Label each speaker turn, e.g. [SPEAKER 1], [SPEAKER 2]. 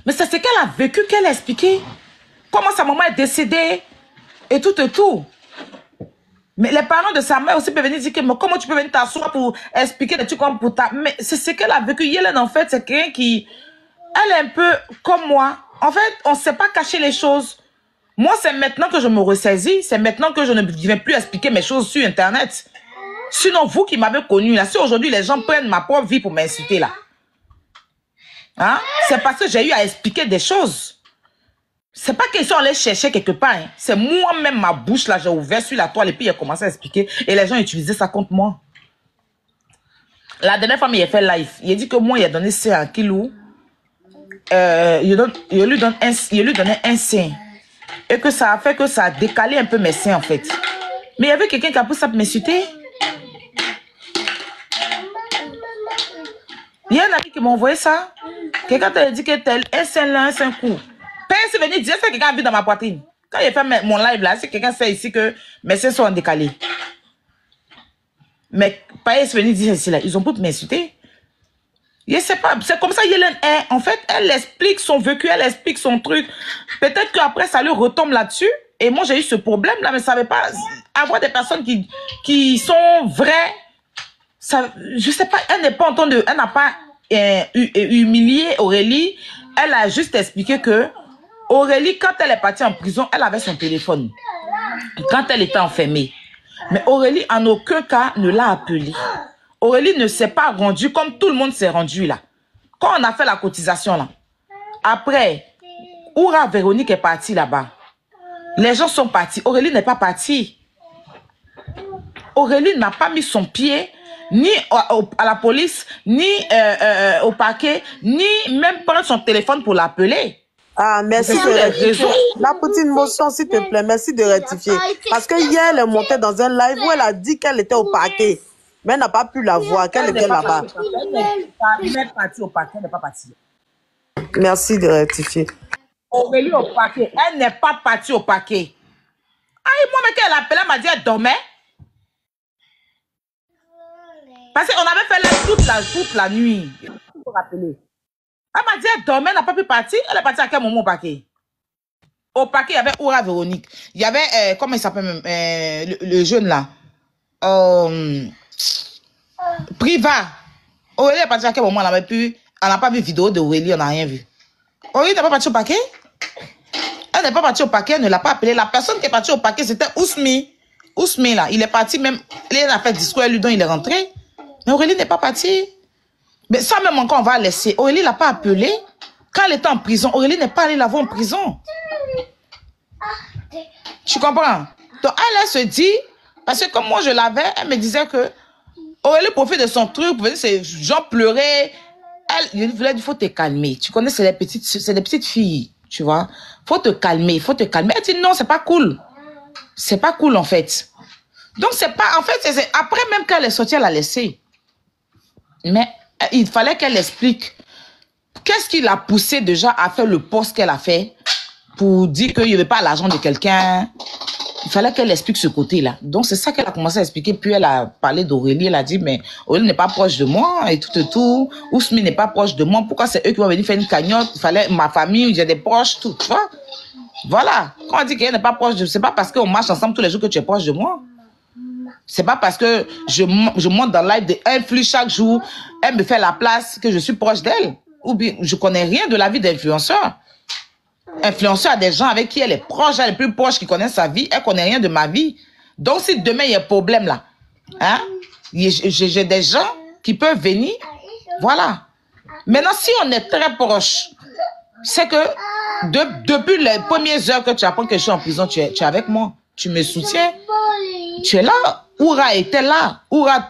[SPEAKER 1] Mais c'est ce qu'elle a vécu, qu'elle a expliqué. Comment sa maman est décédée et tout et tout. Mais les parents de sa mère aussi peuvent venir dire que mais comment tu peux venir t'asseoir pour expliquer des trucs comme pour ta... Mais c'est ce qu'elle a vécu. Yélène, en fait, c'est quelqu'un qui... Elle est un peu comme moi. En fait, on ne sait pas cacher les choses. Moi, c'est maintenant que je me ressaisis. C'est maintenant que je ne viens plus expliquer mes choses sur Internet. Sinon, vous qui m'avez connu, là, si aujourd'hui les gens prennent ma propre vie pour m'insulter, là, hein, c'est parce que j'ai eu à expliquer des choses. C'est pas qu'ils sont allés chercher quelque part. Hein. C'est moi-même, ma bouche, là, j'ai ouvert sur la toile et puis il a commencé à expliquer. Et les gens utilisaient ça contre moi. La dernière fois, il a fait live. Il a dit que moi, il a donné 5 kilos. Il lui donnait un sein. Et que ça a fait que ça a décalé un peu mes seins, en fait. Mais il y avait quelqu'un qui a pris ça pour m'insulter. Il y a un ami qui m'a envoyé ça. Quelqu'un t'a dit que tel, un sein là, un sein court. Père, c'est venu dire, c'est quelqu'un a vu dans ma poitrine. Quand il a fait mon live là, c'est quelqu'un sait ici que mes seins sont décalés. Mais Père, c'est venu dire ici là, ils ont pu m'insulter. Je sais pas, c'est comme ça Yélène est. En fait, elle explique son vécu, elle explique son truc. Peut-être qu'après, ça lui retombe là-dessus. Et moi, j'ai eu ce problème là, mais ça ne veut pas avoir des personnes qui sont vraies. Ça, je sais pas, elle n'est pas en train de... Elle n'a pas humilié Aurélie. Elle a juste expliqué que Aurélie, quand elle est partie en prison, elle avait son téléphone. Quand elle était enfermée. Mais Aurélie, en aucun cas, ne l'a appelée. Aurélie ne s'est pas rendue comme tout le monde s'est rendu là. Quand on a fait la cotisation là, après, Oura Véronique est partie là-bas. Les gens sont partis. Aurélie n'est pas partie. Aurélie n'a pas mis son pied ni à la police, ni au parquet, ni même prendre son téléphone pour l'appeler.
[SPEAKER 2] Ah, merci de rectifier. La petite motion, s'il te plaît, merci de rectifier. Parce que hier, elle est montée dans un live où elle a dit qu'elle était au parquet. Mais elle n'a pas pu la voir, qu'elle était là-bas.
[SPEAKER 1] Elle n'est pas partie au parquet, elle n'est pas partie.
[SPEAKER 2] Merci de rectifier.
[SPEAKER 1] Aurélie au parquet, elle n'est pas partie au parquet. Ah, moi, mais qu'elle appelait, elle m'a dit elle dormait. Parce qu'on avait fait là toute la nuit. Il faut rappeler. Elle m'a dit elle dormait, elle n'a pas pu partir. Elle est partie à quel moment au parquet? Au parquet, il y avait Oura Véronique. Il y avait, comment il s'appelle même, le jeune là. Priva. Aurélie est partie à quel moment? Elle n'a pas vu vidéo de Aurélie, on n'a rien vu. Aurélie n'est pas partie au parquet? Elle n'est pas partie au parquet, elle ne l'a pas appelé. La personne qui est partie au parquet, c'était Ousmi. Ousmi là, il est parti même, il a fait discours à lui, donc il est rentré. Mais Aurélie n'est pas partie. Mais ça même encore, on va laisser. Aurélie ne l'a pas appelé. Quand elle était en prison, Aurélie n'est pas allée la voir en prison. Tu comprends? Donc elle se dit, parce que comme moi je l'avais, elle me disait que Aurélie profite de son truc, c'est genre pleurer. Elle voulait dire, il faut te calmer. Tu connais, c'est des petites filles, tu vois. Faut te calmer, faut te calmer. Elle dit non, c'est pas cool. C'est pas cool en fait. Donc c'est pas, en fait, après même qu'elle est sortie, elle a laissé. Mais il fallait qu'elle explique qu'est-ce qui l'a poussé déjà à faire le poste qu'elle a fait pour dire qu'il n'y avait pas l'argent de quelqu'un. Il fallait qu'elle explique ce côté-là. Donc, c'est ça qu'elle a commencé à expliquer. Puis, elle a parlé d'Aurélie. Elle a dit, mais Aurélie n'est pas proche de moi et tout et tout. Ousmi n'est pas proche de moi. Pourquoi c'est eux qui vont venir faire une cagnotte? Il fallait ma famille, j'ai des proches, tout, tu vois. Voilà. Quand on dit qu'elle n'est pas proche de... C'est pas parce qu'on marche ensemble tous les jours que tu es proche de moi. C'est pas parce que je monte dans live d'un flux chaque jour, elle me fait la place que je suis proche d'elle. Ou bien, je connais rien de la vie d'influenceur. Influenceur à des gens avec qui elle est proche, elle est plus proche, qui connaissent sa vie, elle connaît rien de ma vie. Donc, si demain il y a un problème là, hein, j'ai des gens qui peuvent venir, voilà. Maintenant, si on est très proche, c'est que depuis les premières heures que tu apprends que je suis en prison, tu es avec moi, tu me soutiens, tu es là. Oura était là, Oura